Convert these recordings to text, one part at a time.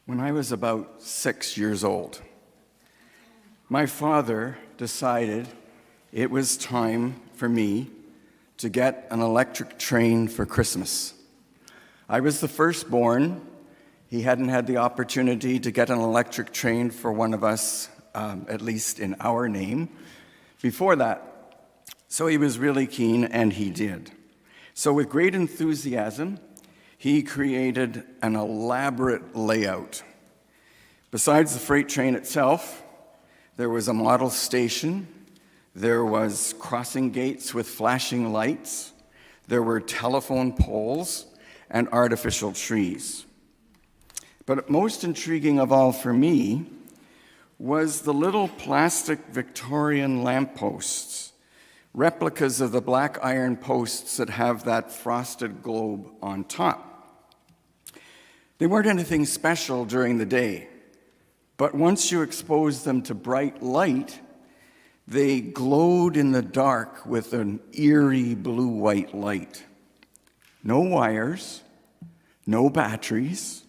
When I was about 6 years old, my father decided it was time for me to get an electric train for Christmas. I was the firstborn. He hadn't had the opportunity to get an electric train for one of us, at least in our name, before that. So he was really keen, and he did. So with great enthusiasm, he created an elaborate layout. Besides the freight train itself, there was a model station, there was crossing gates with flashing lights, there were telephone poles, and artificial trees. But most intriguing of all for me was the little plastic Victorian lampposts, replicas of the black iron posts that have that frosted globe on top. They weren't anything special during the day, but once you exposed them to bright light, they glowed in the dark with an eerie blue-white light. No wires, no batteries,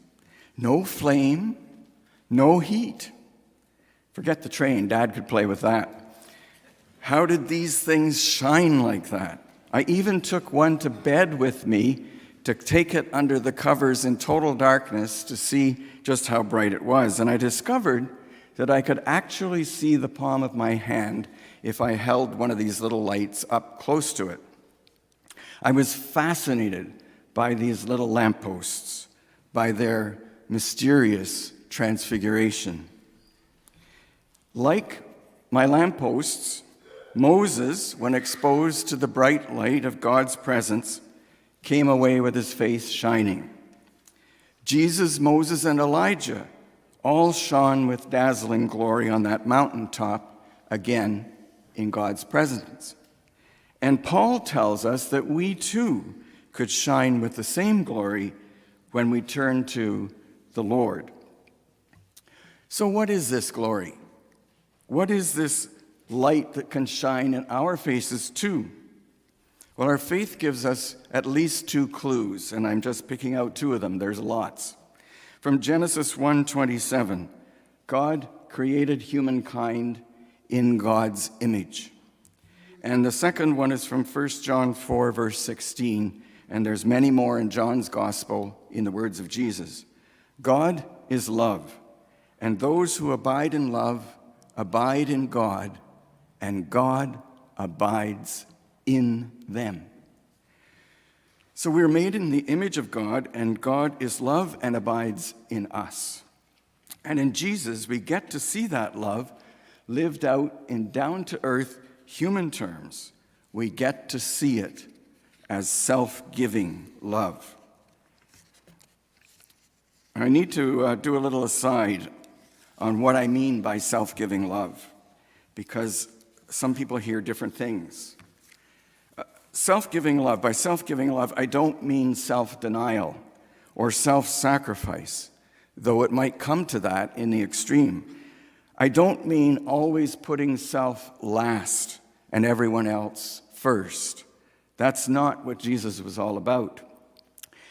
no flame, no heat. Forget the train, Dad could play with that. How did these things shine like that? I even took one to bed with me to take it under the covers in total darkness to see just how bright it was. And I discovered that I could actually see the palm of my hand if I held one of these little lights up close to it. I was fascinated by these little lampposts, by their mysterious transfiguration. Like my lampposts, Moses, when exposed to the bright light of God's presence, came away with his face shining. Jesus, Moses, and Elijah all shone with dazzling glory on that mountaintop, again in God's presence. And Paul tells us that we too could shine with the same glory when we turn to the Lord. So what is this glory? What is this light that can shine in our faces too? Well, our faith gives us at least two clues, and I'm just picking out two of them. There's lots. From Genesis 1:27, God created humankind in God's image. And the second one is from 1 John 4, verse 16, and there's many more in John's gospel in the words of Jesus. God is love, and those who abide in love abide in God, and God abides in them. So we're made in the image of God, and God is love and abides in us. And in Jesus, we get to see that love lived out in down-to-earth human terms. We get to see it as self-giving love. I need to do a little aside on what I mean by self-giving love, because some people hear different things. Self-giving love, by self-giving love, I don't mean self-denial or self-sacrifice, though it might come to that in the extreme. I don't mean always putting self last and everyone else first. That's not what Jesus was all about.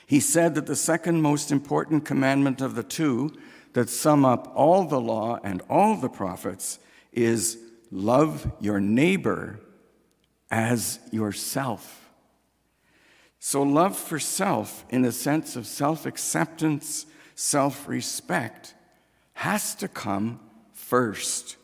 He said that the second most important commandment of the two that sum up all the law and all the prophets is love your neighbor as yourself. So love for self, in a sense of self-acceptance, self-respect, has to come first.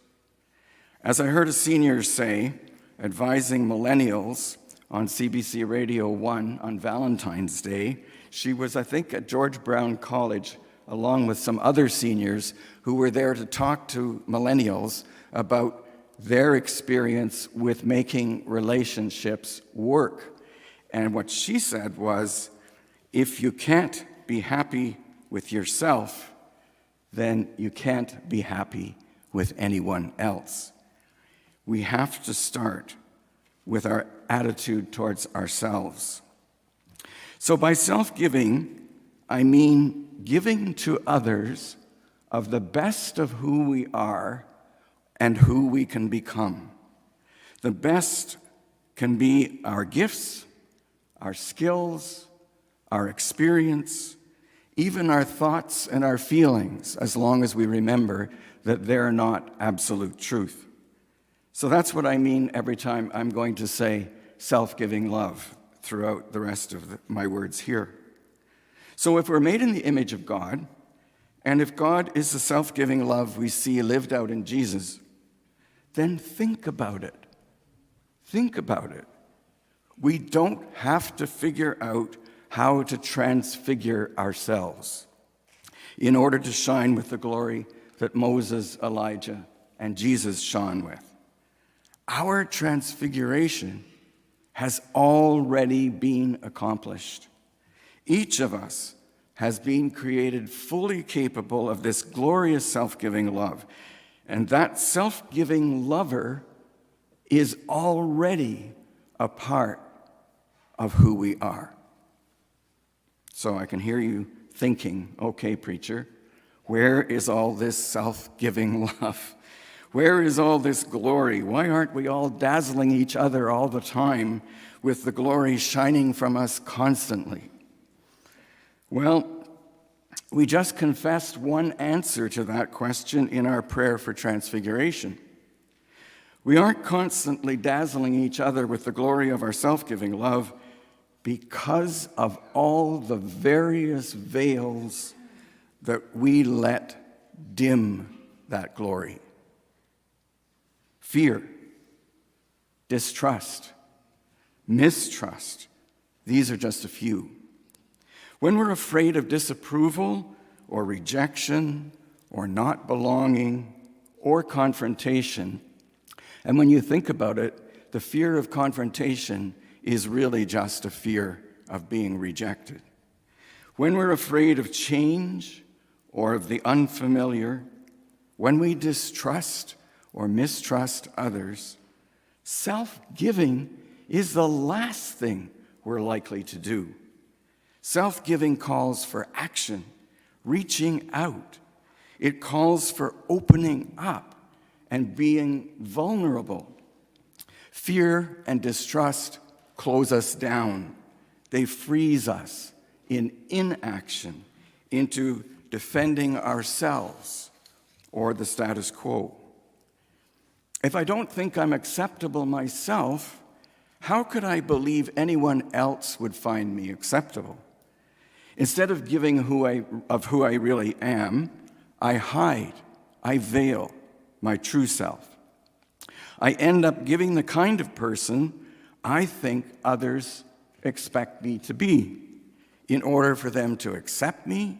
As I heard a senior say, advising millennials on CBC Radio 1 on Valentine's Day, she was, I think, at George Brown College, along with some other seniors who were there to talk to millennials about their experience with making relationships work. And what she said was, if you can't be happy with yourself, then you can't be happy with anyone else. We have to start with our attitude towards ourselves. So by self-giving, I mean giving to others of the best of who we are and who we can become. The best can be our gifts, our skills, our experience, even our thoughts and our feelings, as long as we remember that they're not absolute truth. So that's what I mean every time I'm going to say self-giving love throughout the rest of my words here. So if we're made in the image of God, and if God is the self-giving love we see lived out in Jesus, then think about it. Think about it. We don't have to figure out how to transfigure ourselves in order to shine with the glory that Moses, Elijah, and Jesus shone with. Our transfiguration has already been accomplished. Each of us has been created fully capable of this glorious self-giving love. And that self-giving lover is already a part of who we are. So I can hear you thinking, okay, preacher, where is all this self-giving love? Where is all this glory? Why aren't we all dazzling each other all the time with the glory shining from us constantly? Well, we just confessed one answer to that question in our prayer for transfiguration. We aren't constantly dazzling each other with the glory of our self-giving love because of all the various veils that we let dim that glory. Fear, distrust, mistrust, these are just a few. When we're afraid of disapproval or rejection or not belonging or confrontation, and when you think about it, the fear of confrontation is really just a fear of being rejected. When we're afraid of change or of the unfamiliar, when we distrust or mistrust others, self-giving is the last thing we're likely to do. Self-giving calls for action, reaching out. It calls for opening up and being vulnerable. Fear and distrust close us down. They freeze us in inaction into defending ourselves or the status quo. If I don't think I'm acceptable myself, how could I believe anyone else would find me acceptable? Instead of giving who I really am, I hide, I veil my true self. I end up giving the kind of person I think others expect me to be in order for them to accept me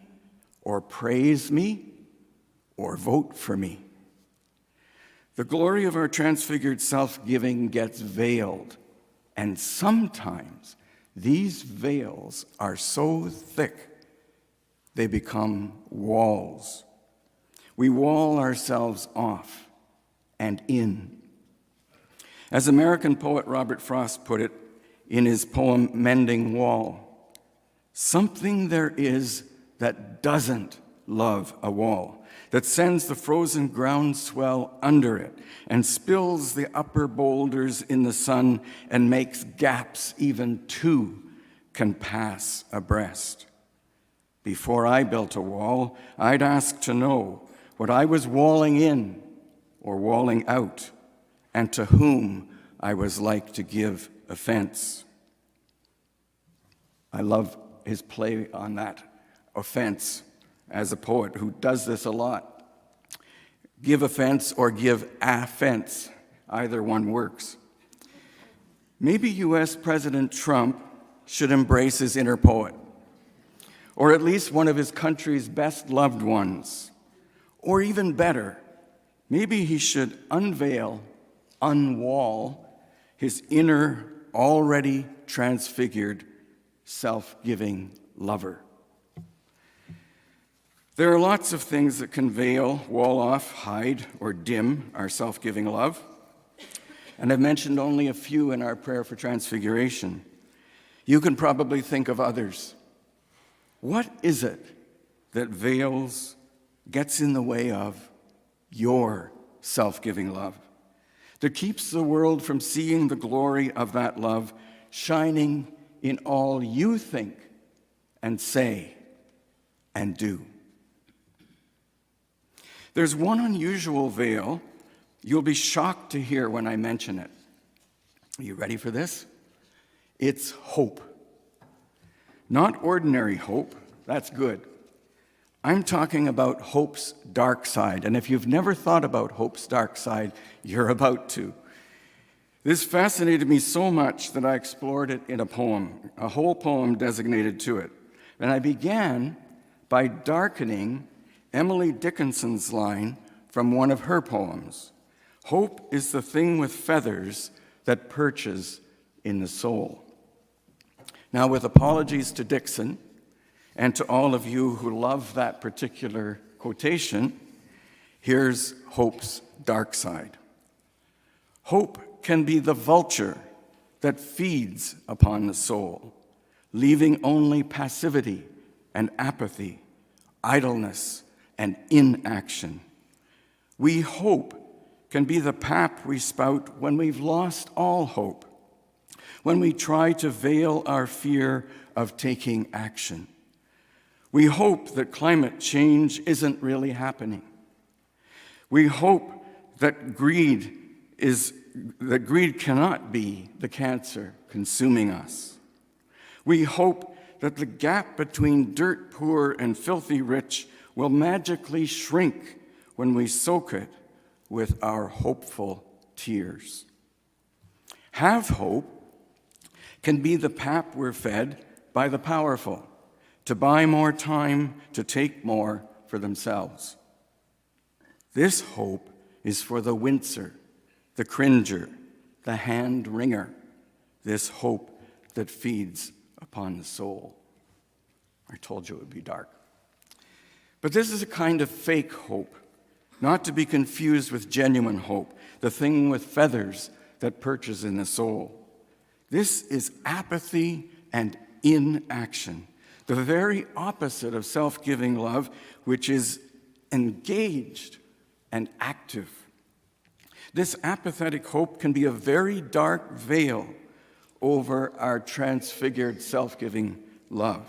or praise me or vote for me. The glory of our transfigured self-giving gets veiled, and sometimes these veils are so thick they become walls. We wall ourselves off and in. As American poet Robert Frost put it in his poem Mending Wall, something there is that doesn't love a wall, that sends the frozen groundswell under it and spills the upper boulders in the sun and makes gaps even two can pass abreast. Before I built a wall, I'd ask to know what I was walling in or walling out, and to whom I was like to give offense. I love his play on that offense as a poet who does this a lot. Give offense or give offense, either one works. Maybe U.S. President Trump should embrace his inner poet, or at least one of his country's best loved ones. Or even better, maybe he should unveil, unwall his inner, already transfigured, self-giving lover. There are lots of things that can veil, wall off, hide, or dim our self-giving love. And I've mentioned only a few in our prayer for transfiguration. You can probably think of others. What is it that veils, gets in the way of your self-giving love, that keeps the world from seeing the glory of that love shining in all you think and say and do. There's one unusual veil you'll be shocked to hear when I mention it. Are you ready for this? It's hope. Not ordinary hope, that's good. I'm talking about hope's dark side, and if you've never thought about hope's dark side, you're about to. This fascinated me so much that I explored it in a poem, a whole poem designated to it. And I began by darkening Emily Dickinson's line from one of her poems. Hope is the thing with feathers that perches in the soul. Now, with apologies to Dixon and to all of you who love that particular quotation, here's hope's dark side. Hope can be the vulture that feeds upon the soul, leaving only passivity and apathy, idleness and inaction. We hope can be the pap we spout when we've lost all hope, when we try to veil our fear of taking action. We hope that climate change isn't really happening. We hope that greed cannot be the cancer consuming us. We hope that the gap between dirt poor and filthy rich will magically shrink when we soak it with our hopeful tears. Have hope can be the pap we're fed by the powerful to buy more time to take more for themselves. This hope is for the wincer, the cringer, the hand wringer, this hope that feeds upon the soul. I told you it would be dark. But this is a kind of fake hope, not to be confused with genuine hope, the thing with feathers that perches in the soul. This is apathy and inaction, the very opposite of self-giving love, which is engaged and active. This apathetic hope can be a very dark veil over our transfigured self-giving love.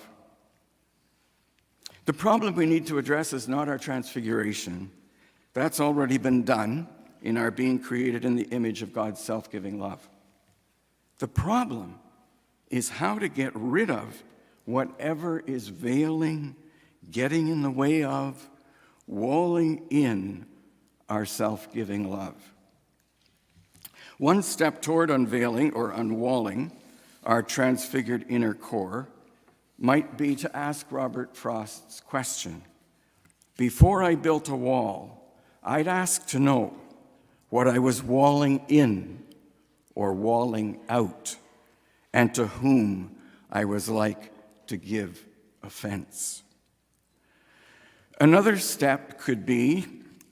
The problem we need to address is not our transfiguration. That's already been done in our being created in the image of God's self-giving love. The problem is how to get rid of whatever is veiling, getting in the way of, walling in our self-giving love. One step toward unveiling or unwalling our transfigured inner core might be to ask Robert Frost's question. Before I built a wall, I'd ask to know what I was walling in or walling out, and to whom I was like to give offense. Another step could be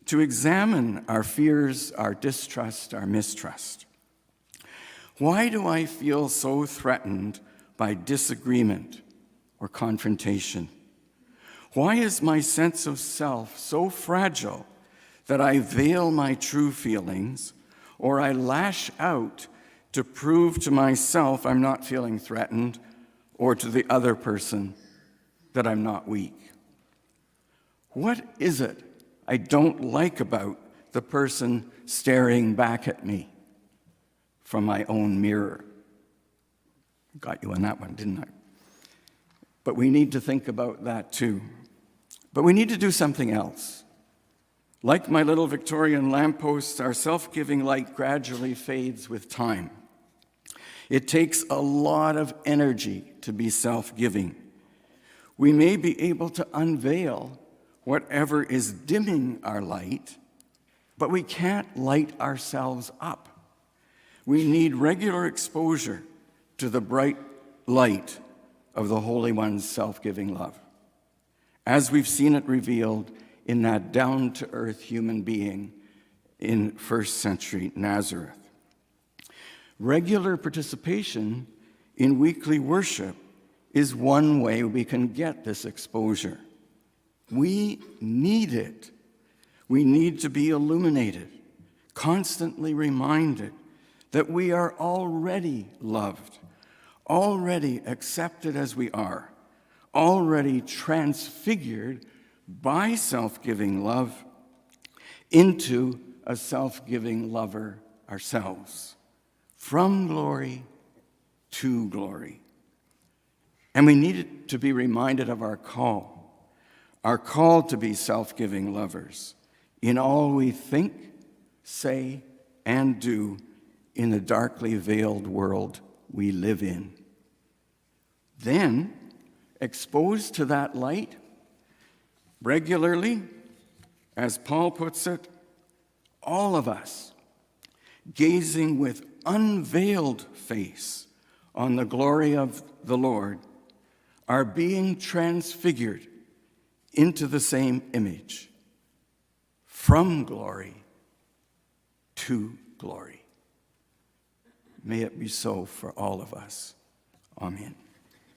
to examine our fears, our distrust, our mistrust. Why do I feel so threatened by disagreement or confrontation? Why is my sense of self so fragile that I veil my true feelings, or I lash out to prove to myself I'm not feeling threatened, or to the other person that I'm not weak? What is it I don't like about the person staring back at me from my own mirror? Got you on that one, didn't I? But we need to think about that too. But we need to do something else. Like my little Victorian lampposts, our self-giving light gradually fades with time. It takes a lot of energy to be self-giving. We may be able to unveil whatever is dimming our light, but we can't light ourselves up. We need regular exposure to the bright light of the Holy One's self-giving love, as we've seen it revealed in that down-to-earth human being in first century Nazareth. Regular participation in weekly worship is one way we can get this exposure. We need it. We need to be illuminated, constantly reminded that we are already loved, already accepted as we are, already transfigured by self-giving love into a self-giving lover ourselves, from glory to glory. And we need to be reminded of our call to be self-giving lovers in all we think, say, and do in the darkly veiled world we live in. Then, exposed to that light regularly, as Paul puts it, all of us, gazing with unveiled face on the glory of the Lord, are being transfigured into the same image, from glory to glory. May it be so for all of us. Amen.